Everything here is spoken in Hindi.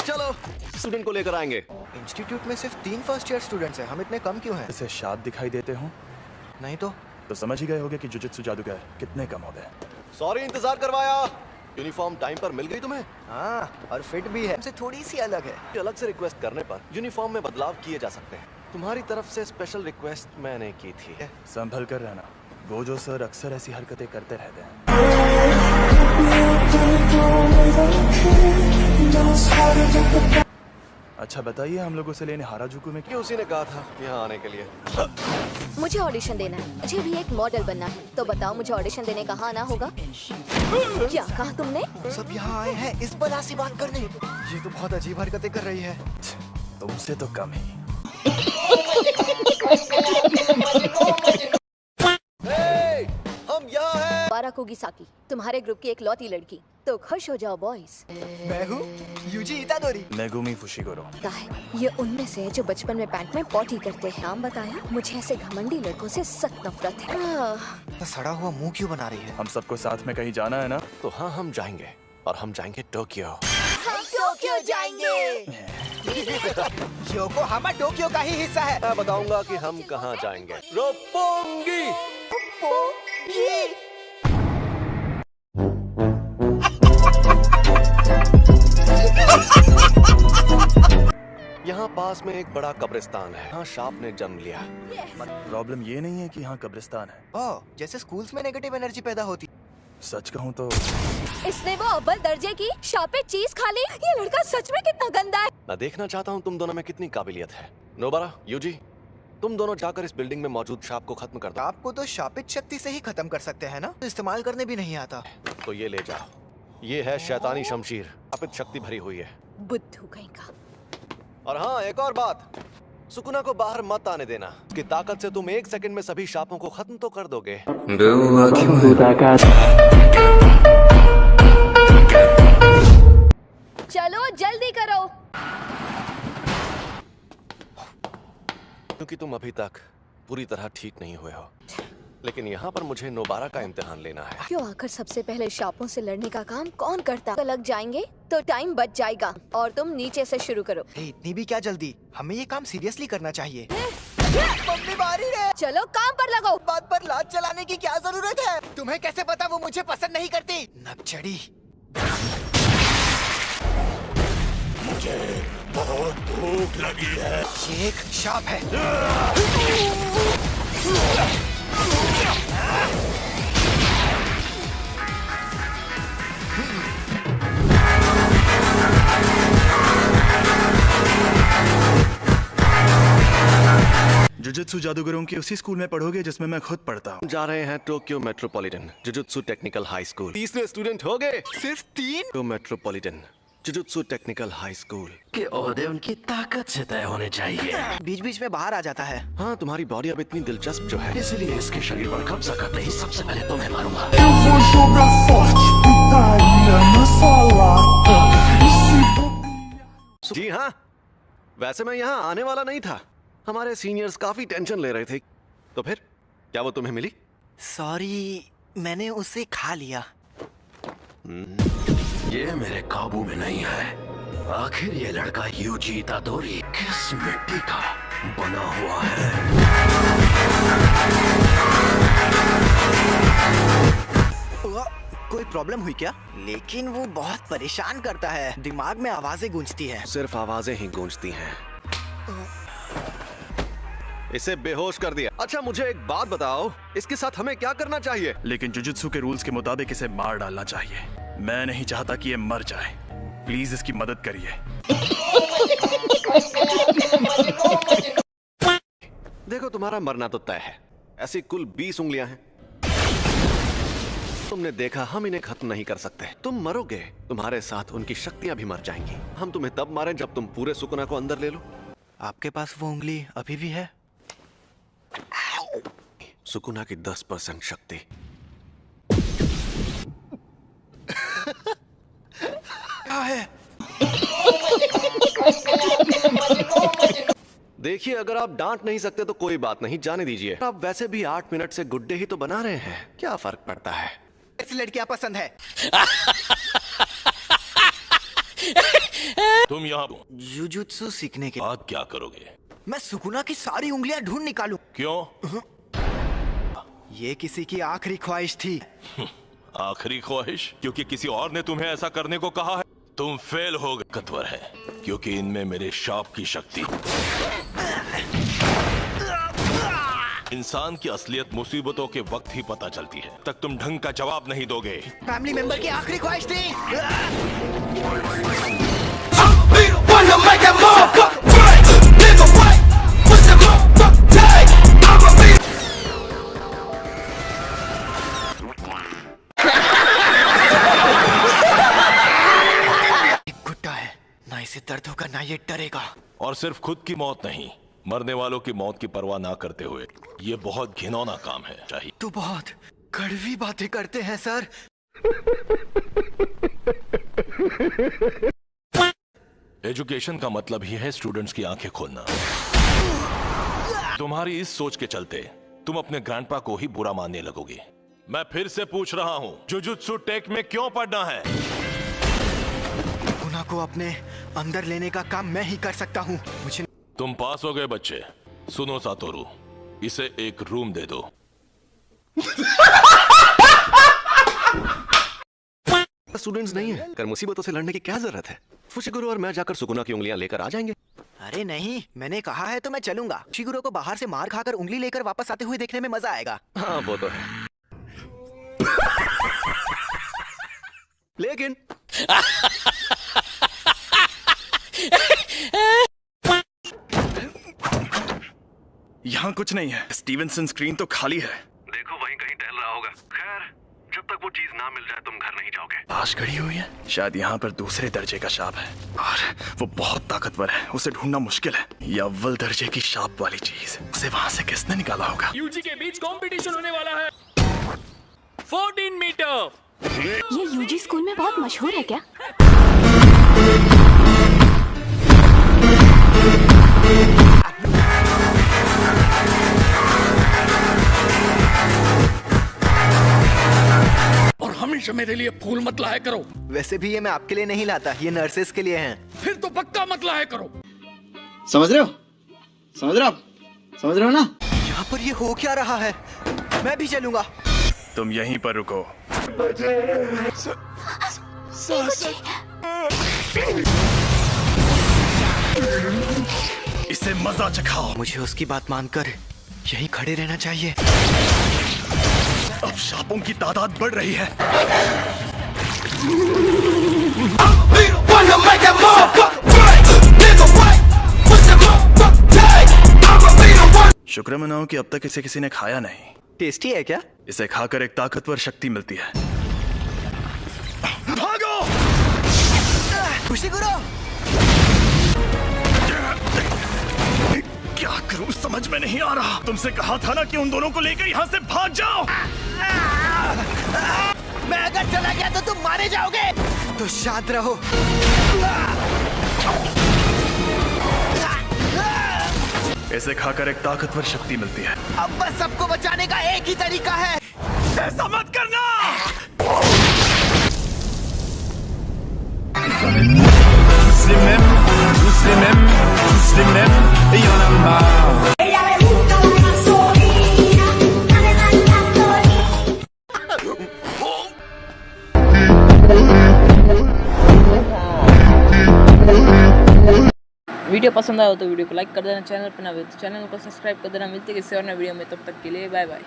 चलो स्टूडेंट को लेकर आएंगे। इंस्टीट्यूट में सिर्फ 3 फर्स्ट ईयर स्टूडेंट्स हैं, हम इतने कम क्यों हैं? इसे शाद दिखाई देते हो नहीं तो समझ ही गए होगे कि जुजुत्सु जादूगर कितने कम हो गए। सॉरी इंतजार करवाया। यूनिफॉर्म टाइम पर मिल गई तुम्हें? हाँ, और फिट भी है, हमसे थोड़ी सी अलग है। अलग से रिक्वेस्ट करने पर यूनिफॉर्म में बदलाव किए जा सकते हैं। तुम्हारी तरफ से स्पेशल रिक्वेस्ट मैंने की थी। संभल कर रहना, गोजो सर अक्सर ऐसी हरकतें करते रहते हैं। अच्छा बताइए, हम लोग उसे लेने हाराजुकु में क्यों? उसी ने कहा था यहाँ आने के लिए। मुझे ऑडिशन देना है, मुझे भी एक मॉडल बनना है। तो बताओ मुझे ऑडिशन देने कहाँ आना होगा? क्या कहा तुमने? सब यहाँ आए हैं इस बला सी बात करने। ये तो बहुत अजीब हरकतें कर रही है। तुमसे तो कम ही। हम यहाँ हैं। बाराकुगिसाकी, तुम्हारे ग्रुप की एक लौती लड़की। तो खुश हो जाओ बॉयज। मैं हूँ यूजी इतादोरी। Megumi Fushiguro. ये उनमें से है जो बचपन में पैंट में पॉटी करते हैं। नाम बताया? मुझे ऐसे घमंडी लड़कों से सख्त नफरत है। तो सड़ा हुआ मुंह क्यों बना रही है? हम सबको साथ में कहीं जाना है ना? तो हाँ, हम जाएंगे और हम जाएंगे टोक्यो। हम टोक्यो जाएंगे। योकोहामा टोक्यो का ही हिस्सा है। मैं बताऊंगा कि हम कहाँ जाएंगे। रोपोंगी। यहाँ पास में एक बड़ा कब्रिस्तान है। यहाँ शाप ने जन्म लिया। प्रॉब्लम ये नहीं है कि यहाँ कब्रिस्तान है। ओह, जैसे स्कूल्स में नेगेटिव एनर्जी पैदा होती। सच कहूँ तो इसने वो अव्वल दर्जे की शापित चीज खा ली। ये लड़का सच में कितना गंदा है। मैं देखना चाहता हूँ तुम दोनों में कितनी काबिलियत है। नोबारा, यूजी, तुम दोनों जाकर इस बिल्डिंग में मौजूद शाप को खत्म कर दो। आपको तो शापित शक्ति से ही खत्म कर सकते हैं ना? इस्तेमाल करने भी नहीं आता। तो ये ले जाओ। ये है शैतानी शमशीर, शापित शक्ति भरी हुई है। बुद्धू कहीं का। और हाँ, एक और बात, सुकुना को बाहर मत आने देना। उसकी ताकत से तुम 1 सेकंड में सभी शापों को खत्म तो कर दोगे। चलो जल्दी करो। क्योंकि तुम अभी तक पूरी तरह ठीक नहीं हुए हो, लेकिन यहाँ पर मुझे नोबारा का इम्तिहान लेना है। क्यों आखिर सबसे पहले शापों से लड़ने का काम कौन करता? लग जाएंगे तो टाइम बच जाएगा। और तुम नीचे से शुरू करो। इतनी भी क्या जल्दी? हमें ये काम सीरियसली करना चाहिए। मम्मी बारी है। चलो काम पर लगाओ। बात पर लात चलाने की क्या जरूरत है? तुम्हें कैसे पता वो मुझे पसंद नहीं करती? नकचड़ी। मुझे बहुत भूख लगी है। ये एक शाप है। जुजुत्सु जादूगरों की उसी स्कूल में पढ़ोगे जिसमें मैं खुद पढ़ता हूँ। जा रहे हैं Tokyo metropolitan jujutsu technical high school. 3 student हो गए। सिर्फ 3? Tokyo metropolitan jujutsu technical high school के ओहदे उनकी ताकत से तय होने चाहिए। बीच बीच में बाहर आ जाता है। हाँ, तुम्हारी बॉडी अब इतनी दिलचस्प जो है। इसलिए इसके शरीर पर कब्जा करते ही सबसे पहले तुम्हें मारूंगा। Eu vou jogar forte, putaria na salada. E se bobear... जी हाँ, वैसे मैं यहाँ आने वाला नहीं था। हमारे सीनियर्स काफी टेंशन ले रहे थे। तो फिर क्या वो तुम्हें मिली? सॉरी, मैंने उसे खा लिया। ये मेरे काबू में नहीं है। आखिर ये लड़का यूजी इतादोरी किस मिट्टी का बना हुआ है? कोई प्रॉब्लम हुई क्या? लेकिन वो बहुत परेशान करता है। दिमाग में आवाजें गूंजती हैं। सिर्फ आवाजें ही गूंजती हैं। इसे बेहोश कर दिया। अच्छा मुझे एक बात बताओ, इसके साथ हमें क्या करना चाहिए? लेकिन जुजुत्सु के रूल्स के मुताबिक इसे मार डालना चाहिए। मैं नहीं चाहता कि ये मर जाए। प्लीज इसकी मदद करिए। देखो तुम्हारा मरना तो तय है। ऐसी कुल 20 उंगलियां हैं। तुमने देखा हम इन्हें खत्म नहीं कर सकते। तुम मरोगे, तुम्हारे साथ उनकी शक्तियां भी मर जाएंगी। हम तुम्हें तब मारें जब तुम पूरे सुकुना को अंदर ले लो। आपके पास वो उंगली अभी भी है? सुकुना की 10% शक्ति। क्या है? देखिए, अगर आप डांट नहीं सकते तो कोई बात नहीं, जाने दीजिए। आप वैसे भी 8 मिनट से गुड्डे ही तो बना रहे हैं, क्या फर्क पड़ता है? ऐसी लड़कियां पसंद है। तुम यहाँ जुजुत्सु सीखने के बाद क्या करोगे? मैं सुकुना की सारी उंगलियां ढूंढ निकालूं। क्यों? ये किसी की आखिरी ख्वाहिश थी। आखिरी ख्वाहिश? क्योंकि किसी और ने तुम्हें ऐसा करने को कहा है। तुम फेल हो गए। कत्वर है क्योंकि इनमें मेरे शाप की शक्ति। इंसान की असलियत मुसीबतों के वक्त ही पता चलती है। तक तुम ढंग का जवाब नहीं दोगे। फैमिली मेंबर की आखिरी ख्वाहिश थी। घुट्टा है ना, इसे दर्द होगा ना ये डरेगा। और सिर्फ खुद की मौत नहीं, मरने वालों की मौत की परवाह ना करते हुए। ये बहुत घिनौना काम है। चाहिए तो बहुत कड़वी बातें करते हैं सर। एजुकेशन का मतलब ही है स्टूडेंट्स की आंखें खोलना। तुम्हारी इस सोच के चलते तुम अपने ग्रैंडपा को ही बुरा मानने लगोगे। मैं फिर से पूछ रहा हूं, जुजुत्सु टेक में क्यों पढ़ना है? गुना को अपने अंदर लेने का काम मैं ही कर सकता हूँ। मुझे तुम पास हो गए बच्चे। सुनो सातोरु, इसे एक रूम दे दो। स्टूडेंट्स नहीं है, कर मुसीबतों से लड़ने की क्या जरूरत है? फुशिगुरु और मैं जाकर सुकुना की उंगलियां लेकर आ जाएंगे। अरे नहीं, मैंने कहा है तो मैं चलूंगा। शिगुरो को बाहर से मार खाकर उंगली लेकर वापस आते हुए देखने में मजा आएगा। हाँ वो तो है। लेकिन यहाँ कुछ नहीं है। स्टीवनसन स्क्रीन तो खाली है। देखो वहीं कहीं टहल रहा होगा। खैर, जब तक वो चीज ना मिल जाए तुम घर नहीं जाओगे। लाश गड़ी हुई है। शायद यहाँ पर दूसरे दर्जे का शाप है और वो बहुत ताकतवर है। उसे ढूंढना मुश्किल है। ये अव्वल दर्जे की शाप वाली चीज, उसे वहाँ से किसने निकाला होगा? यूजी के बीच कंपटीशन होने वाला है। 14 मीटर। ये यूजी स्कूल में बहुत मशहूर है क्या? और हमेशा मेरे लिए फूल मत लाया करो। वैसे भी ये मैं आपके लिए नहीं लाता, ये नर्सेस के लिए हैं। फिर तो पक्का मत लाया करो। समझ रहे हो? समझ रहे हो आप? समझ रहे हो ना? यहाँ पर ये हो क्या रहा है? मैं भी चलूंगा। तुम यहीं पर रुको। इसे मजा चखाओ। मुझे उसकी बात मानकर यहीं खड़े रहना चाहिए। अब शापों की तादाद बढ़ रही है। शुक्र मनाओ कि अब तक इसे किसी ने खाया नहीं। टेस्टी है क्या? इसे खाकर एक ताकतवर शक्ति मिलती है। भागो! फुशिगुरु! क्या करूं समझ में नहीं आ रहा। तुमसे कहा था ना कि उन दोनों को लेकर यहाँ से भाग जाओ। मैं अगर चला गया तो तुम मारे जाओगे। तो शांत रहो। इसे खाकर एक ताकतवर शक्ति मिलती है। अब बस सबको बचाने का एक ही तरीका है। ऐसा मत करना। वीडियो पसंद आया हो तो वीडियो को लाइक कर देना, चैनल पर नए हो तो चैनल को सब्सक्राइब कर देना। मिलते हैं किसी और नए वीडियो में, तब तक के लिए बाय बाय।